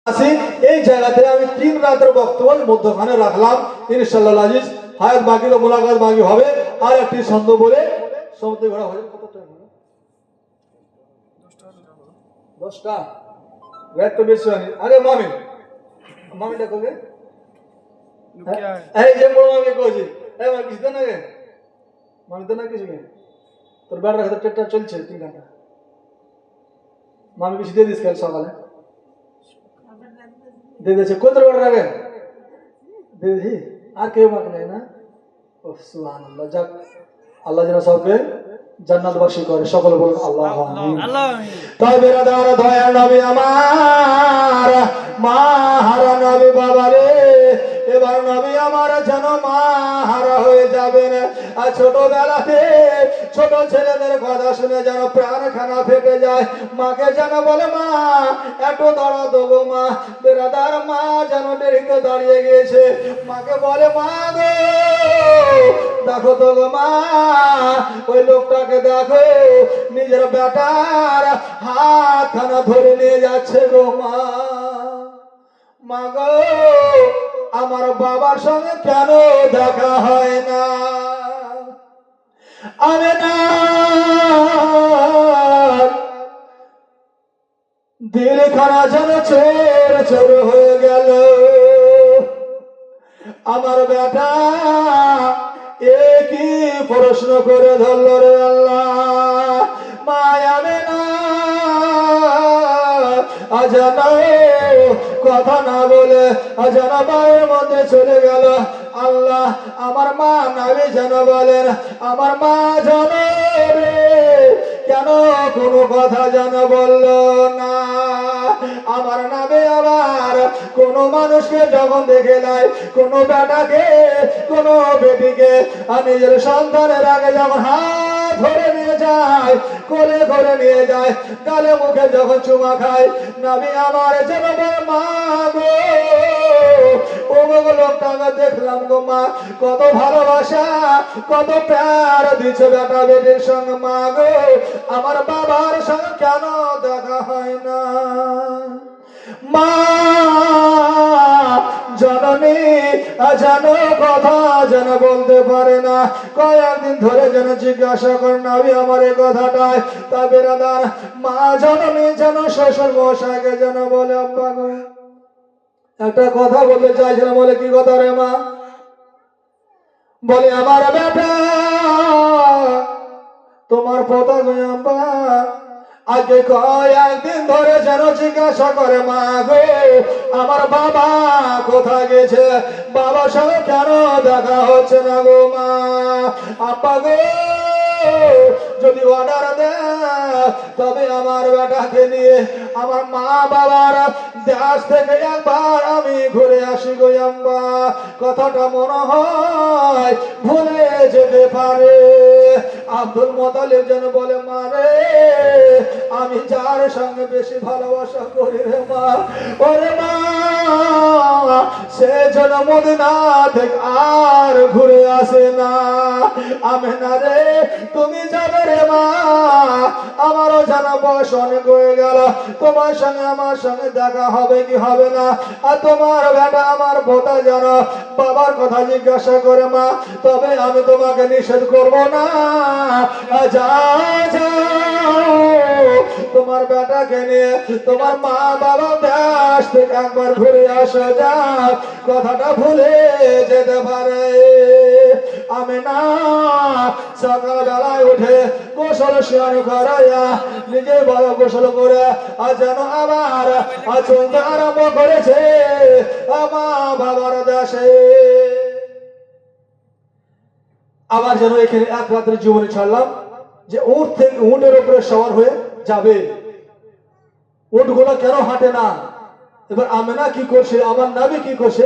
আসি এই জায়গাতে আমি 3 রাতের বক্তব্য মধ্যখানে রাখলাম। ইনশাআল্লাহ আজিজ হায়াত বাকি তো মুলাকাত বাকি হবে। আর একটি ছন্দ বলে সমুদ্র ঘোরা হয়ে কত টাইম হলো? 10টা রাত তো বেশি হয়নি। আরে মামিটা কবে এই যে বড় মামি কইছি এই মামি কিছু না গে মামি তো না কিছু গে তোর বাড়ির কাছে ট্রেক্টর চলছে 3 ঘন্টা মামি কিছু দিয়ে দিস কাল সকালে दे दे कोतर बड़ रहे दे दी আর কেউ বাকি নাই না ও সুবহানাল্লাহ যাক আল্লাহ যেন সবকে জান্নাতবাসী করে সকলে বলুন আল্লাহ আমিন আল্লাহ আমিন তাই বেরাদার দয়ার নবী আমার মা হারা নবী বাবা রে এবার নবী আমার যেন মা হারা হয়ে যাবেন আর ছোটবেলাতে ছোট ছেলেদের কথা শুনে যেন প্রাণখানা ফেটে যায় মাকে যেন বলে মা একটু দাঁড়া দেবো মা বেরাদার মা যেন দেরিতে দাঁড়িয়ে গিয়েছে মাকে বলে মা গো দেখো তো গো মা ওই লোকটাকে দেখো নিজের বেটার হাতখানা ধরে নিয়ে যাচ্ছে গো মা মা গো আমার বাবার সঙ্গে কেন দেখা হয় না আমি না দিল খানা যেন চোর চোর হয়ে গেল আমার বেটা একই প্রশ্ন করে ধরল রে আল্লাহ মায়াবে না আজানা কথা না বলে আজানা বাড়ির মধ্যে চলে গেল আল্লাহ আমার মা নাবি যেন বলেন আমার মা জানো রে কেন কোনো কথা যেন বলল না আমার নামে আবার কোন মানুষকে যখন দেখে নাই কোন বেটাকে কোন বেটিকে আর নিজের সন্তানের আগে যখন হাত ধরে নিয়ে যায় কোলে ধরে নিয়ে যায় গালে মুখে যখন চুমা খায় নাবি আমার যেন মা গো ও গো লোকটাকে দেখলাম গো মা কত ভালোবাসা কত প্যার দিচ্ছে বেটা বেটির সঙ্গে মা গো আমার বাবার সঙ্গে কেন দেখা হয় না মা জননী জানো কথা যেন বলতে পারে না কয়েকদিন ধরে যেন জিজ্ঞাসা করেন আমি আমার এই কথাটাই তা বেরাদার মা জননী যেন শ্বশুর মশাইকে যেন বলে আব্বা গো একটা কথা বলতে চাইছিলাম বলে কি কথা রে মা বলে আমার বেটা তোমার পোতা গো আব্বা আগে কয়েকদিন ধরে যেন জিজ্ঞাসা করে মা গো আমার বাবা কোথায় গেছে বাবার সঙ্গে কেন দেখা হচ্ছে না গো মা আব্বা গো যদি অর্ডার দেয় তবে আমার বেটাকে নিয়ে আমার মা বাবার দেশ থেকে একবার আমি ঘুরে আসি গো আম্মা কথাটা মনে হয় ভুলে যেতে পারে আব্দুল মোতালেব যেন বলে মা রে আমি যার সঙ্গে বেশি ভালোবাসা করি রে মা ওরে মা সে যেন মদিনা থেকে আর ঘুরে আসে না আমি না রে তুমি যাবে রে মা আমারও যেন বয়স অনেক হয়ে গেল তোমার সঙ্গে আমার সঙ্গে দেখা হবে কি হবে না আর তোমার বেটা আমার পোতা যেন বাবার কথা জিজ্ঞাসা করে মা তবে আমি তোমাকে নিষেধ করব না যা তোমার বেটাকে নিয়ে তোমার মা বাবা দেশ থেকে একবার ঘুরে আসা যাক কথাটা ভুলে যেতে পারে আমি না সকালবেলায় উঠে গোসল স্নান করাইয়া নিজে বড় গোসল করে আর যেন আবার চলতে আরম্ভ করেছে মা বাবার দেশে আবার যেন এখানে এক রাত্রের জীবনে ছাড়লাম যে উট থেকে উটের উপরে সওয়ার হয়ে যাবে উটগুলো কেন হাঁটে না এবার আমেনা কি করছে আমার নবী কি করছে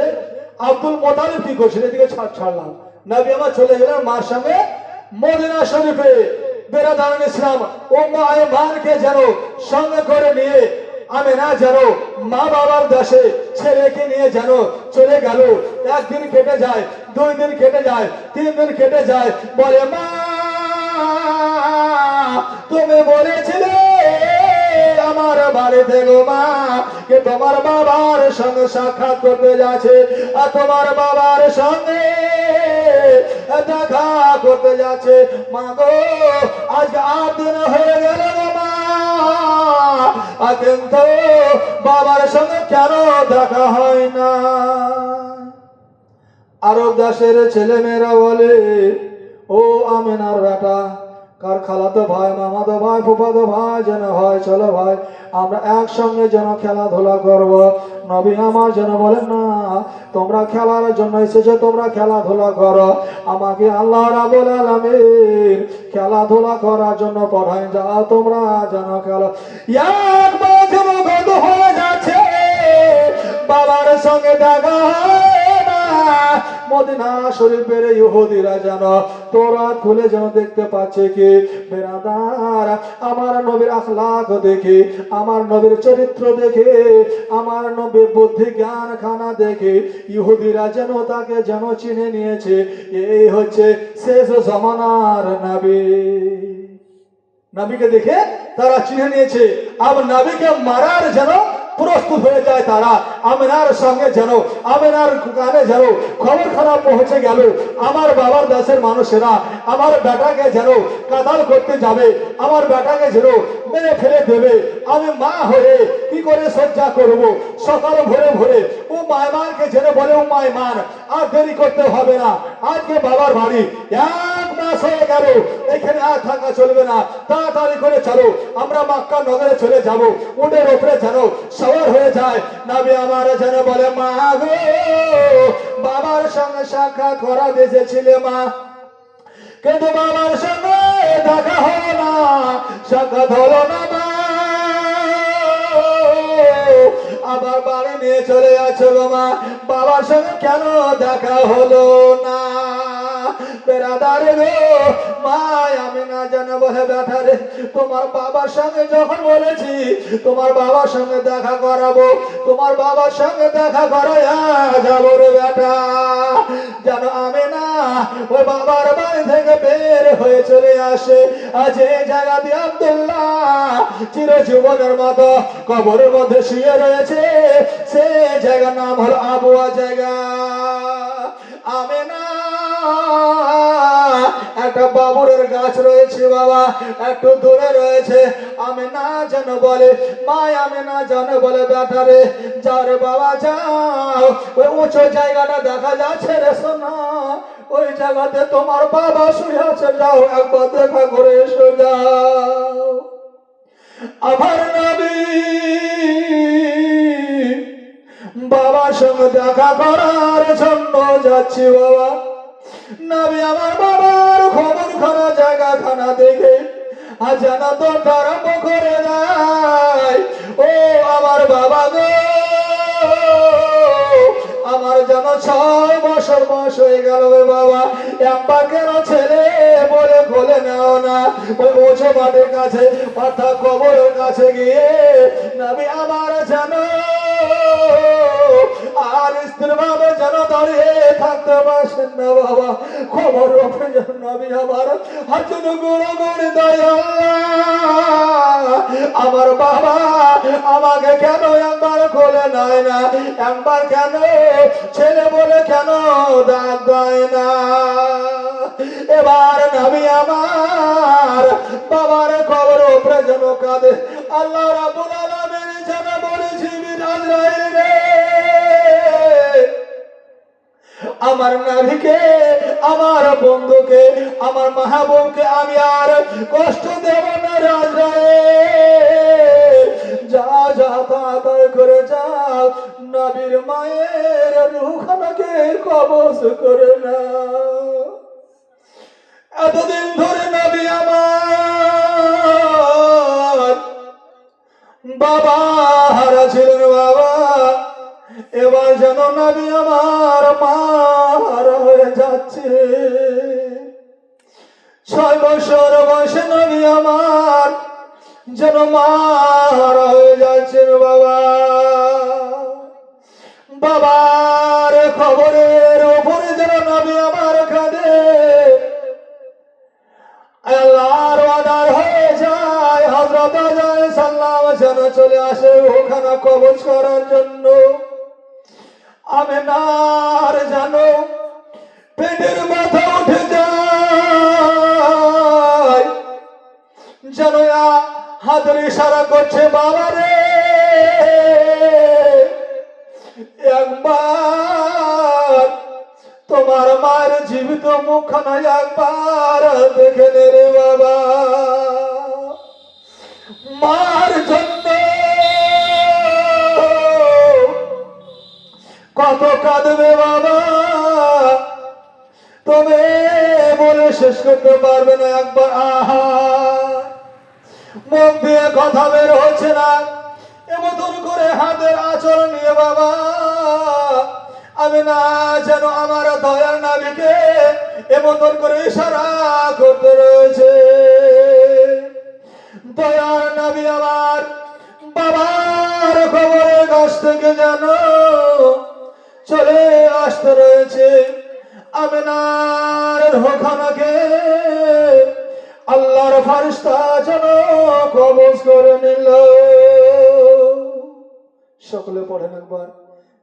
আব্দুল মোতালিব কি করছে এদিকে ছাড়লাম নবী আমার চলে গেলেন মার সঙ্গে মদিনা শরীফে বেরাদান ইসলাম ও মা মানকে যেন সঙ্গে করে নিয়ে আমেনা যেন মা বাবার দেশে ছেলেকে নিয়ে যেন চলে গেল একদিন কেটে যায় 2 দিন কেটে যায় 3 দিন কেটে যায় বলে মা তুমি বলেছিলে আমার বাড়িতে গো মা, কে তোমার বাবার সঙ্গে সাক্ষাৎ করতে যাচ্ছে, আর তোমার বাবার সঙ্গে দেখা করতে যাচ্ছে। মা গো, আজ 8 দিন হয়ে গেল গো মা, কিন্তু বাবার সঙ্গে কেন দেখা হয় না? আরব দেশের ছেলে মেয়েরা বলে, ও আমেনার বেটা, কার খালাতো ভাই, মামাতো ভাই, ফুফাতো ভাই যেন হয়, চলো ভাই আমরা একসঙ্গে যেন খেলাধুলা করব। নবী আমার যেন বলেন, না, তোমরা খেলার জন্য এসেছো, তোমরা খেলাধুলা করো, আমাকে আল্লাহ রাব্বুল আলামিন খেলাধুলা করার জন্য পাঠায়, যাও তোমরা যেন খেলো। এক মাঝে মুখদ হয়ে যাচ্ছে, বাবার সঙ্গে দেখা হয় না। মদিনা শরীফের ইহুদিরা যেন তওরাত খুলে যেন দেখতে পাচ্ছে কি বেরাদার, আমার নবীর আখলাক দেখে, আমার নবীর চরিত্র দেখে, আমার নবীর বুদ্ধি জ্ঞান খানা দেখে ইহুদিরা যেন তাকে যেন চিনে নিয়েছে, এই হচ্ছে শেষ জমানার নবী। নবীকে দেখে তারা চিনে নিয়েছে, আবার নবীকে মারার যেন প্রস্তুত হয়ে যায় তারা। আমেনার সঙ্গে যেন, আমেনার কানে যেন খবর খারাপ পৌঁছে গেল, আমার বাবার দেশের মানুষেরা আমার বেটাকে যেন কাতাল করতে যাবে, আমার বেটাকে যেন মেরে ফেলে দেবে। আমি মা হয়ে কি করে সজ্জা করব? সকাল ভোরে ভোরে ও মায়মানকে যেন বলে, ও মায়মান, আর দেরি করতে হবে না, আজকে বাবার বাড়ি 1 মাস হয়ে গেল, এখানে আর থাকা চলবে না, তাড়াতাড়ি করে চলো, আমরা মক্কা নগরে চলে যাব। উটের উপরে যেন সওয়ার হয়ে যায়। নবী আমার যেন বলে, মা গো, বাবার সঙ্গে সাক্ষাৎ করা দিয়েছিলে মা, কিন্তু বাবার সঙ্গে দেখা হলো না, সাক্ষাৎ হলো না মা, আবার বাড়ি নিয়ে চলে যাচ্ছে গো মা, বাবার সঙ্গে কেন দেখা হলো না? বেরাদারে গো, মা আমি না জানা বলে, বেটা রে, তোমার বাবার সঙ্গে যখন বলেছি তোমার বাবার সঙ্গে দেখা করাবো, তোমার বাবার সঙ্গে দেখা করাইয়া যাবো রে বেটা, জানো আমি না ওই বাবার বাড়ি থেকে বের হয়ে চলে আসে, আজ এই জায়গাতে আব্দুল্লাহ চিরজীবনের মতো কবরের মধ্যে শুয়ে রয়েছে, সে জায়গার নাম হলো আবুয়া জায়গা। আমি না একটা বাবুরের গাছ রয়েছে বাবা, একটু দূরে রয়েছে। আমি না যেন বলে, মা আমি না জানো বলে, বেটা রে যাও রে বাবা যাও, ওই উঁচু জায়গাটা দেখা যাচ্ছে রে সোনা, ওই জায়গাতে তোমার বাবা শুয়ে আছে, যাও একবার দেখা করে এসো যাও। আমার নবী বাবার সঙ্গে দেখা করার জন্য যাচ্ছি বাবা। নবী আমার বাবার খবর খানা জায়গা খানা দেখে আজানা তো আরম্ভ করে যায়, ও আমার বাবা গো, আমার যেন 6 বছর বয়স হয়ে গেল বাবা, একবার কেন ছেলে বলে কোলে নাও না, ওই উঁচু মাটির কাছে অর্থাৎ কবরের কাছে গিয়ে নবী আমার যেন আর স্ত্রী ভাবে যেন দাঁড়িয়ে থাকতে পারছেন না বাবা, খবর ওপরে যেন নবী আমার হাত যেন গুঁড়ো গুঁড়ি দেয়, আমার বাবা আমাকে কেন একবার কোলে নেয় না, একবার কেন ছেলে বলে কেন ডাক দেয় না? এবার নবী আমার বাবার কবর উপরে যেন কাঁদে, আল্লাহ রাব্বুল আলামিন যেন বলেছি, আজরাইল রে, আমার নবীকে, আমার বন্ধুকে, আমার মাহবুবকে আমি আর কষ্ট দেব না রে আজরাইল, যা যা তাড়াতাড়ি করে যাও, নবীর মায়ের রূহখানাকে কবজ করে না। এতদিন ধরে নবী আমার বাবা হারা ছিলেন বাবা, এবার যেন নবী আমার মা হারা হয়ে যাচ্ছে। 6 বছর বয়সে নবী আমার যেন মা হারা হয়ে যাচ্ছেন বাবা। বাবার খবরের উপরে যেন নবী আমার কাঁদে, আল্লাহর অর্ডার হয়ে যায়, হযরত সাল্লাল্লাহু আলাইহি আসে ওখানে কবজ করার জন্য। আমি নার জানো পেটের মাথা উঠে যায়, যেন হাতের ইশারা করছে বাবা রে একবার তোমার মায়ের জীবিত মুখখানা একবার দেখে নে রে বাবা। মার জন্য কত কাঁদবে বাবা, তবে বলে শেষ করতে পারবে না। একবার আহা মুখ দিয়ে কথা বের হচ্ছে না, এমন করে হাতের আঁচল নিয়ে বাবা আমি না যেন আমার দয়ার নাবিকে এমন করে ইশারা করতে রয়েছে। দয়ার নাবি আমার বাবার খবরের কাছ থেকে যেন চলে আসতে রয়েছে। আমিনার হোখানাকে আল্লাহর ফারিস্তা যেন কবজ করে নিল। সকলে পড়েন একবার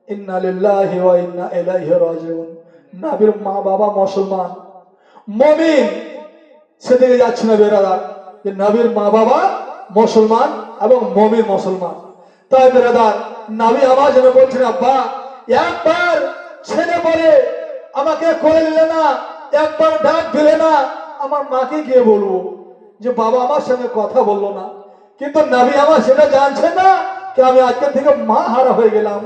ইন্না লিল্লাহি ওয়া ইন্না ইলাইহি রাজিউন। নবীর মা বাবা মুসলমান মুমিন, সেদিকে যাচ্ছে না বেরাদার, যে নবীর মা বাবা মুসলমান এবং মুমিন মুসলমান। তাই বেরাদার নবী আমার যেন বলছেন আব্বা একবার ছেলে বলে আমাকে কোলে নিলে না, একবার ডাক দিলে না, আমার মাকে গিয়ে বলবো যে বাবা আমার সঙ্গে কথা বললো না। কিন্তু নবী আমার সেটা জানছে না যে আমি আজকে থেকে মা হারা হয়ে গেলাম,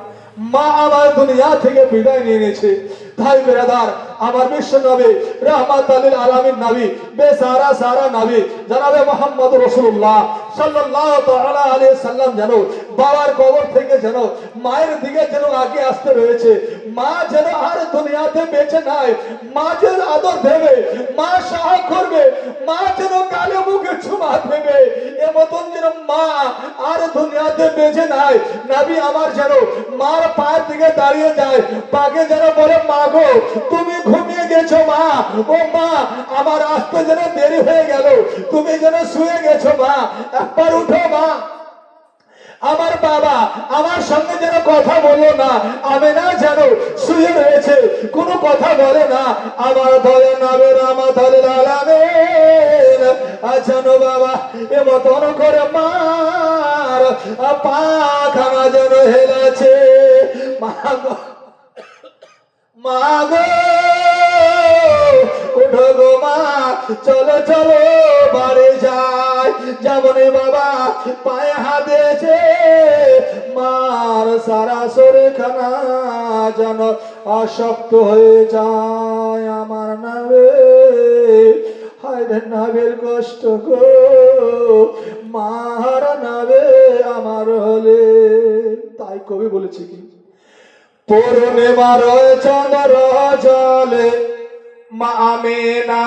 মা আমার দুনিয়া থেকে বিদায় নিয়ে নিয়েছে। তাই বেরাদার আমার বিশ্ব নবী রাহমাতুল লিল আলামিন নবী বেসারা সারা নবী জনাবে মুহাম্মদ রাসূলুল্লাহ সাল্লাল্লাহু তাআলা আলাইহি সাল্লাম যেন বাবার কবর থেকে যেন মায়ের দিকে যেন আগে আসতে রয়েছে। মা যেন আর দুনিয়াতে বেঁচে নাই, মা যেন আদর দেবে, মা সহায় করবে, মা যেন কালে মুখে চুমা দেবে, এমন যেন মা আর দুনিয়াতে বেঁচে নাই। নবী আমার যেন মার পায়ের দিকে দাঁড়িয়ে যায়, পাকে যেন বলে মা গো তুমি ঘুমিয়ে গেছো মা, ও মা আমার আসতে যেন দেরি হয়ে গেল, তুমি যেন শুয়ে গেছো মা, একবার উঠো মা। আমার বাবা আমার সঙ্গে যেন কথা বলো না, আমি না যেন শুয়ে রয়েছে কোনো কথা বলে না। আমার দয়া নবী রাহমাতুল লিল আলামিন জানো বাবা এমন করে মার পাখানা যেন হেলেছে। মা গো মা গো উঠো গো মা, চলো চলো বাড়ি যাই। যেমন বাবা পায়ে হাত দিয়েছে মার সারা শরীরখানা যেন অশক্ত হয়ে যায়। আমার নাবে হায় রে নাবের কষ্ট গো, মার নাবে আমার হলে। তাই কবি বলেছে কি পূর্ণিমার চন্দ্র জলে মা আমিনা